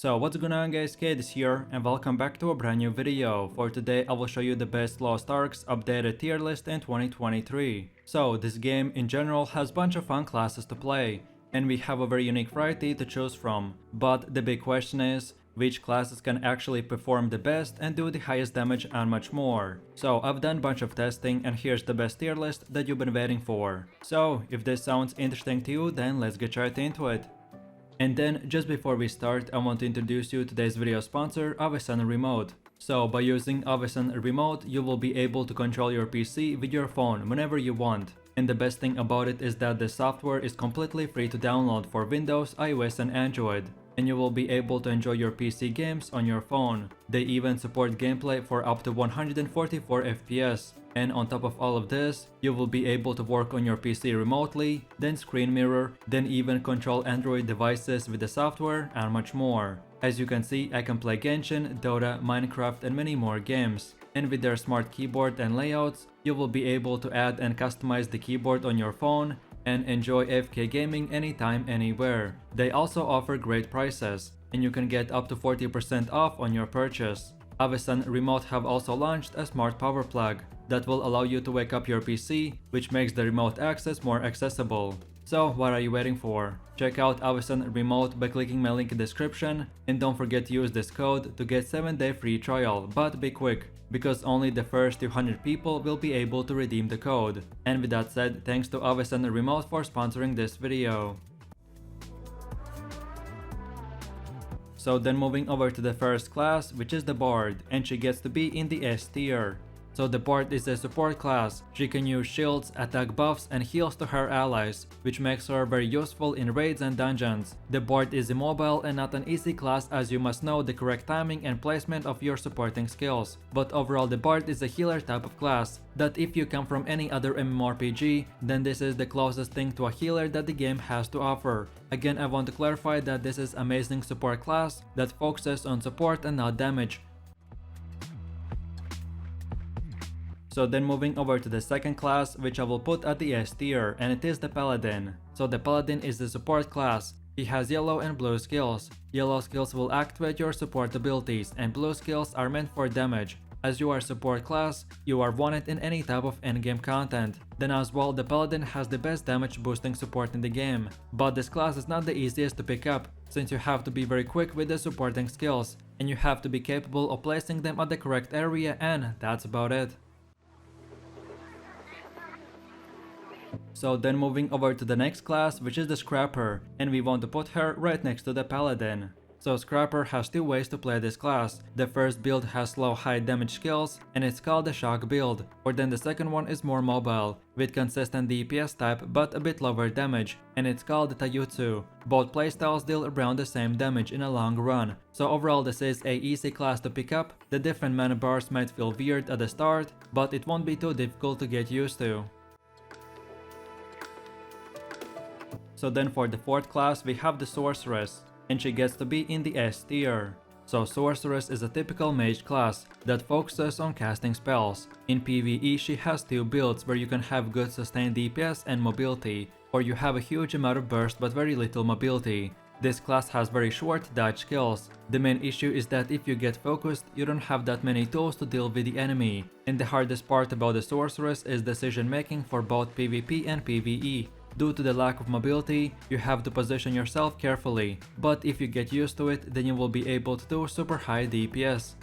So what's going on guys, Kid is here and welcome back to a brand new video. For today I will show you the best Lost Arks updated tier list in 2023. So this game in general has a bunch of fun classes to play and we have a very unique variety to choose from. But the big question is, which classes can actually perform the best and do the highest damage and much more. So I've done a bunch of testing and here's the best tier list that you've been waiting for. So if this sounds interesting to you, then let's get right into it. And then, just before we start, I want to introduce you to today's video sponsor, Avison Remote. So, by using Avison Remote, you will be able to control your PC with your phone whenever you want. And the best thing about it is that the software is completely free to download for Windows, iOS and Android. And you will be able to enjoy your PC games on your phone. They even support gameplay for up to 144 FPS. And on top of all of this, you will be able to work on your PC remotely, then screen mirror, then even control Android devices with the software and much more. As you can see, I can play Genshin, Dota, Minecraft and many more games. And with their smart keyboard and layouts, you will be able to add and customize the keyboard on your phone and enjoy AFK gaming anytime, anywhere. They also offer great prices, and you can get up to 40% off on your purchase. Avison Remote have also launched a smart power plug that will allow you to wake up your PC, which makes the remote access more accessible. So what are you waiting for? Check out Avison Remote by clicking my link in the description, and don't forget to use this code to get 7-day free trial, but be quick, because only the first 200 people will be able to redeem the code. And with that said, thanks to Avison Remote for sponsoring this video. So then moving over to the first class, which is the Bard, and she gets to be in the S tier. So the Bard is a support class. She can use shields, attack buffs and heals to her allies, which makes her very useful in raids and dungeons. The Bard is immobile and not an easy class, as you must know the correct timing and placement of your supporting skills. But overall the Bard is a healer type of class, that if you come from any other MMORPG, then this is the closest thing to a healer that the game has to offer. Again, I want to clarify that this is amazing support class that focuses on support and not damage. So then moving over to the second class, which I will put at the S tier, and it is the Paladin. So the Paladin is the support class. He has yellow and blue skills. Yellow skills will activate your support abilities and blue skills are meant for damage. As you are support class, you are wanted in any type of endgame content. Then as well, the Paladin has the best damage boosting support in the game. But this class is not the easiest to pick up, since you have to be very quick with the supporting skills, and you have to be capable of placing them at the correct area, and that's about it. So then moving over to the next class, which is the Scrapper, and we want to put her right next to the Paladin. So Scrapper has two ways to play this class. The first build has low high damage skills and it's called the Shock build, or then the second one is more mobile, with consistent DPS type but a bit lower damage, and it's called the Taijutsu. Both playstyles deal around the same damage in a long run, so overall this is a easy class to pick up. The different mana bars might feel weird at the start, but it won't be too difficult to get used to. So then for the fourth class we have the Sorceress, and she gets to be in the S tier. So Sorceress is a typical mage class that focuses on casting spells. In PvE she has two builds where you can have good sustained DPS and mobility, or you have a huge amount of burst but very little mobility. This class has very short dodge skills. The main issue is that if you get focused, you don't have that many tools to deal with the enemy. And the hardest part about the Sorceress is decision making for both PvP and PvE. Due to the lack of mobility, you have to position yourself carefully, but if you get used to it, then you will be able to do super high DPS.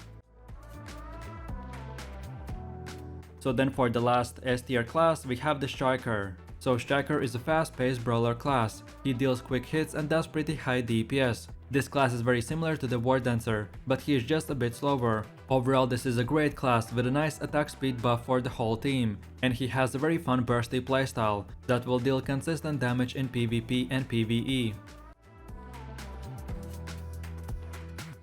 So then for the last S tier class, we have the Striker. So Striker is a fast-paced brawler class. He deals quick hits and does pretty high DPS. This class is very similar to the Wardancer, but he is just a bit slower. Overall, this is a great class with a nice attack speed buff for the whole team, and he has a very fun bursty playstyle that will deal consistent damage in PvP and PvE.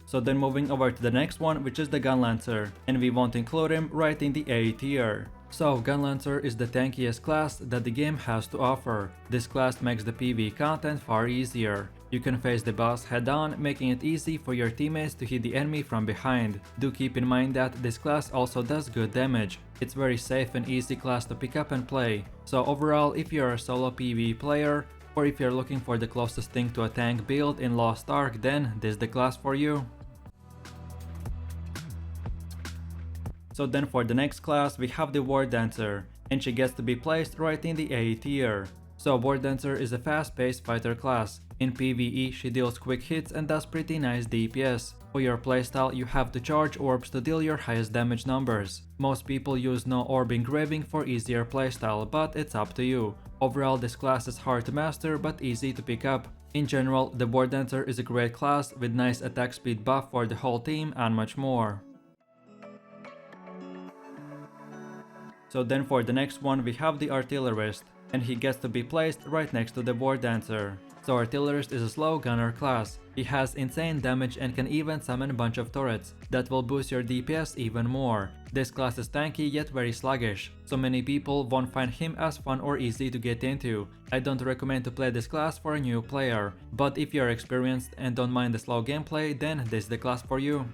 So then moving over to the next one, which is the Gunlancer, and we want to include him right in the A tier. So Gunlancer is the tankiest class that the game has to offer. This class makes the PvE content far easier. You can face the boss head on, making it easy for your teammates to hit the enemy from behind. Do keep in mind that this class also does good damage. It's very safe and easy class to pick up and play. So overall, if you're a solo PvE player, or if you're looking for the closest thing to a tank build in Lost Ark, then this is the class for you. So then for the next class we have the Wardancer, and she gets to be placed right in the A tier. So Wardancer is a fast-paced fighter class. In PvE she deals quick hits and does pretty nice DPS. For your playstyle you have to charge orbs to deal your highest damage numbers. Most people use no orb engraving for easier playstyle, but it's up to you. Overall this class is hard to master but easy to pick up. In general, the Wardancer is a great class with nice attack speed buff for the whole team and much more. So then for the next one we have the Artillerist, and he gets to be placed right next to the Wardancer. So Artillerist is a slow gunner class. He has insane damage and can even summon a bunch of turrets that will boost your DPS even more. This class is tanky yet very sluggish, so many people won't find him as fun or easy to get into. I don't recommend to play this class for a new player, but if you're experienced and don't mind the slow gameplay, then this is the class for you.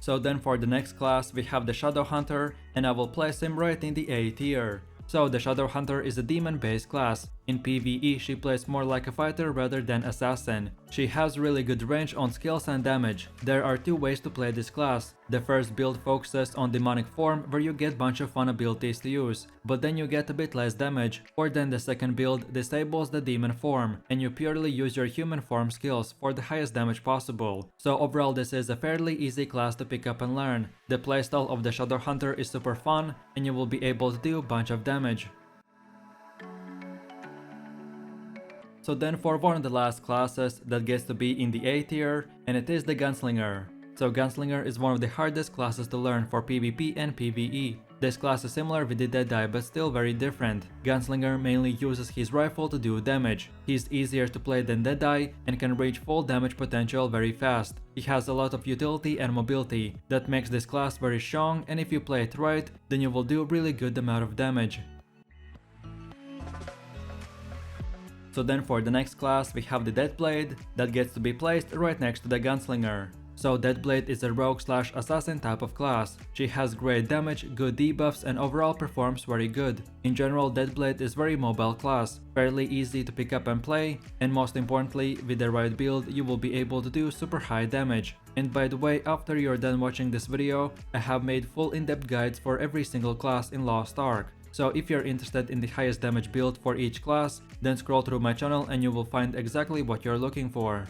So then for the next class we have the Shadowhunter, and I will place him right in the A tier. So the Shadowhunter is a demon based class. In PvE she plays more like a fighter rather than assassin. She has really good range on skills and damage. There are two ways to play this class. The first build focuses on demonic form where you get bunch of fun abilities to use, but then you get a bit less damage, or then the second build disables the demon form and you purely use your human form skills for the highest damage possible. So overall this is a fairly easy class to pick up and learn. The playstyle of the Shadowhunter is super fun and you will be able to do a bunch of damage. So then for one of the last classes that gets to be in the A tier, and it is the Gunslinger. So Gunslinger is one of the hardest classes to learn for PvP and PvE. This class is similar with the Deadeye but still very different. Gunslinger mainly uses his rifle to do damage. He's easier to play than Deadeye and can reach full damage potential very fast. He has a lot of utility and mobility that makes this class very strong, and if you play it right, then you will do a really good amount of damage. So then for the next class we have the Deathblade that gets to be placed right next to the Gunslinger. So Deadblade is a rogue / assassin type of class. She has great damage, good debuffs and overall performs very good. In general Deadblade is very mobile class, fairly easy to pick up and play, and most importantly with the right build you will be able to do super high damage. And by the way, after you're done watching this video, I have made full in-depth guides for every single class in Lost Ark. So if you're interested in the highest damage build for each class, then scroll through my channel and you will find exactly what you're looking for.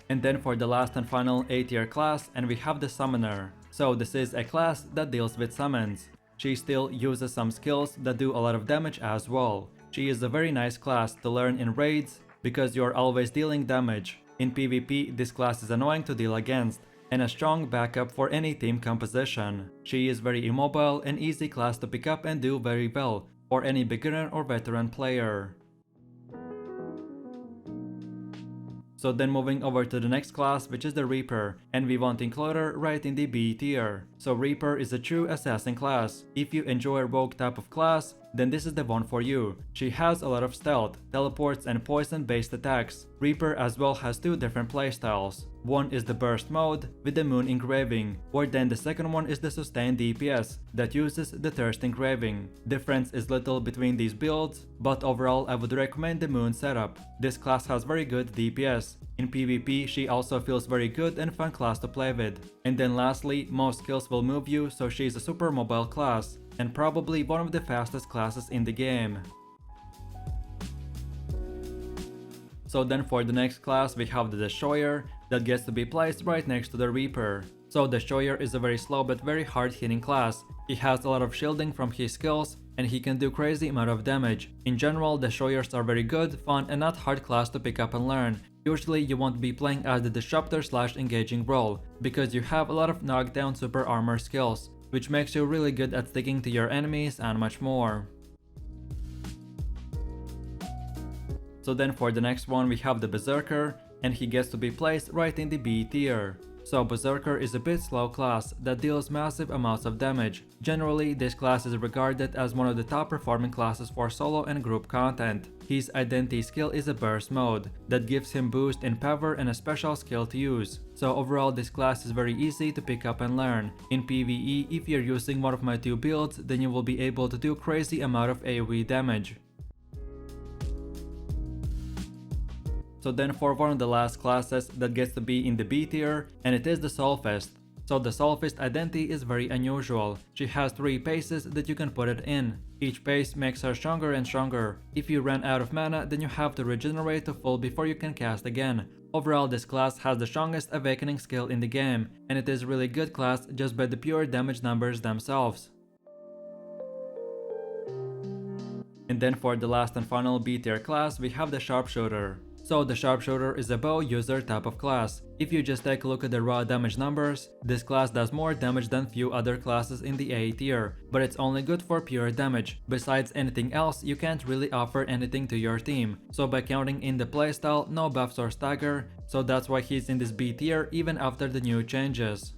And then for the last and final A tier class, and we have the Summoner. So this is a class that deals with summons. She still uses some skills that do a lot of damage as well. She is a very nice class to learn in raids because you're always dealing damage. In PvP this class is annoying to deal against, and a strong backup for any team composition. She is very immobile and easy class to pick up and do very well for any beginner or veteran player. So then moving over to the next class, which is the Reaper, and we want to include her right in the B tier. So Reaper is a true assassin class. If you enjoy a rogue type of class, then this is the one for you. She has a lot of stealth, teleports and poison based attacks. Reaper as well has two different playstyles. One is the burst mode with the moon engraving, or then the second one is the sustained DPS that uses the thirst engraving. Difference is little between these builds, but overall I would recommend the moon setup. This class has very good DPS. In PvP she also feels very good and fun class to play with. And then lastly, most skills will move you, so she is a super mobile class and probably one of the fastest classes in the game. So then for the next class we have the Destroyer that gets to be placed right next to the Reaper. So Destroyer is a very slow but very hard hitting class. He has a lot of shielding from his skills and he can do crazy amount of damage. In general Destroyers are very good, fun and not hard class to pick up and learn. Usually you won't be playing as the disruptor / engaging role because you have a lot of knockdown super armor skills, which makes you really good at sticking to your enemies and much more. So then for the next one we have the Berserker, and he gets to be placed right in the B tier. So Berserker is a bit slow class that deals massive amounts of damage. Generally, this class is regarded as one of the top performing classes for solo and group content. His identity skill is a burst mode that gives him boost in power and a special skill to use. So overall, this class is very easy to pick up and learn. In PvE, if you're using one of my two builds, then you will be able to do crazy amount of AoE damage. So then for one of the last classes that gets to be in the B tier, and it is the Soulfist. So the Soulfist identity is very unusual. She has 3 paces that you can put it in. Each pace makes her stronger and stronger. If you run out of mana, then you have to regenerate to full before you can cast again. Overall, this class has the strongest awakening skill in the game, and it is a really good class just by the pure damage numbers themselves. And then for the last and final B tier class, we have the Sharpshooter. So the Sharpshooter is a bow user type of class. If you just take a look at the raw damage numbers, this class does more damage than few other classes in the A tier, but it's only good for pure damage. Besides anything else, you can't really offer anything to your team. So by counting in the playstyle, no buffs or stagger, so that's why he's in this B tier even after the new changes.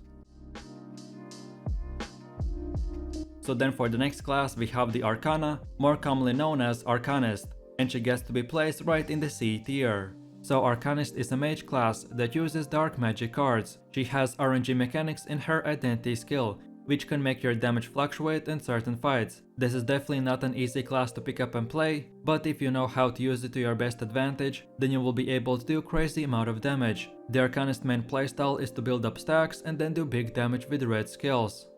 So then for the next class we have the Arcana, more commonly known as Arcanist, and she gets to be placed right in the C tier. So Arcanist is a mage class that uses dark magic cards. She has RNG mechanics in her identity skill, which can make your damage fluctuate in certain fights. This is definitely not an easy class to pick up and play, but if you know how to use it to your best advantage, then you will be able to do crazy amount of damage. The Arcanist main playstyle is to build up stacks and then do big damage with red skills.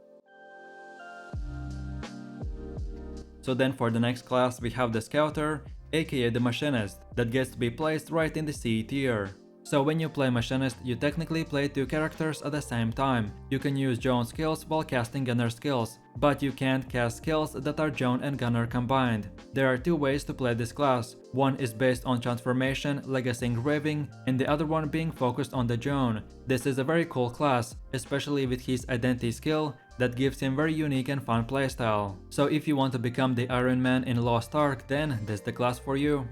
So then for the next class we have the Scouter, aka the Machinist, that gets to be placed right in the C tier. So when you play Machinist, you technically play 2 characters at the same time. You can use Joan skills while casting Gunner skills, but you can't cast skills that are Joan and Gunner combined. There are 2 ways to play this class. One is based on transformation, legacy engraving, and the other one being focused on the Joan. This is a very cool class, especially with his identity skill that gives him very unique and fun playstyle. So if you want to become the Iron Man in Lost Ark, then this is the class for you.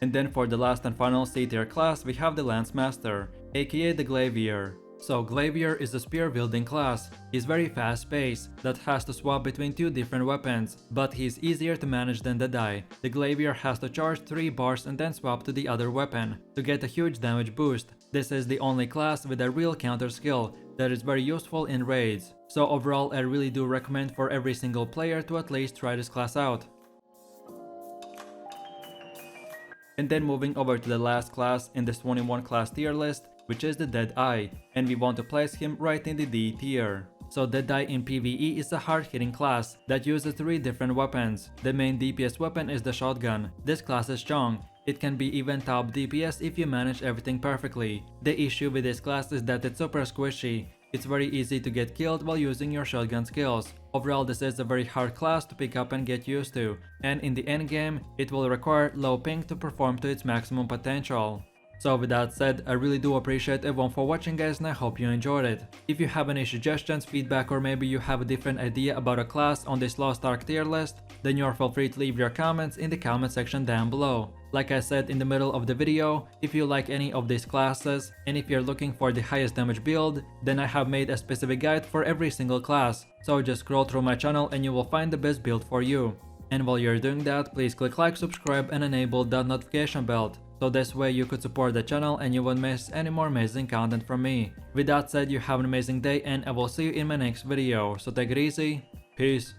And then for the last and final C tier class we have the Lance Master, aka the Glaivier. So Glaivier is a spear wielding class. He's very fast paced that has to swap between 2 different weapons, but he's easier to manage than Deadeye. The Glaivier has to charge 3 bars and then swap to the other weapon to get a huge damage boost. This is the only class with a real counter skill that is very useful in raids. So overall I really do recommend for every single player to at least try this class out. And then moving over to the last class in this 21 class tier list, which is the Deadeye, and we want to place him right in the D tier. So Deadeye in PvE is a hard-hitting class that uses 3 different weapons. The main DPS weapon is the shotgun. This class is strong. It can be even top DPS if you manage everything perfectly. The issue with this class is that it's super squishy. It's very easy to get killed while using your shotgun skills. Overall, this is a very hard class to pick up and get used to, and in the endgame, it will require low ping to perform to its maximum potential. So with that said, I really do appreciate everyone for watching guys, and I hope you enjoyed it. If you have any suggestions, feedback, or maybe you have a different idea about a class on this Lost Ark tier list, then you are feel free to leave your comments in the comment section down below. Like I said in the middle of the video, if you like any of these classes, and if you're looking for the highest damage build, then I have made a specific guide for every single class. So just scroll through my channel and you will find the best build for you. And while you're doing that, please click like, subscribe, and enable that notification bell. So this way you could support the channel and you won't miss any more amazing content from me. With that said, you have an amazing day and I will see you in my next video. So take it easy, peace.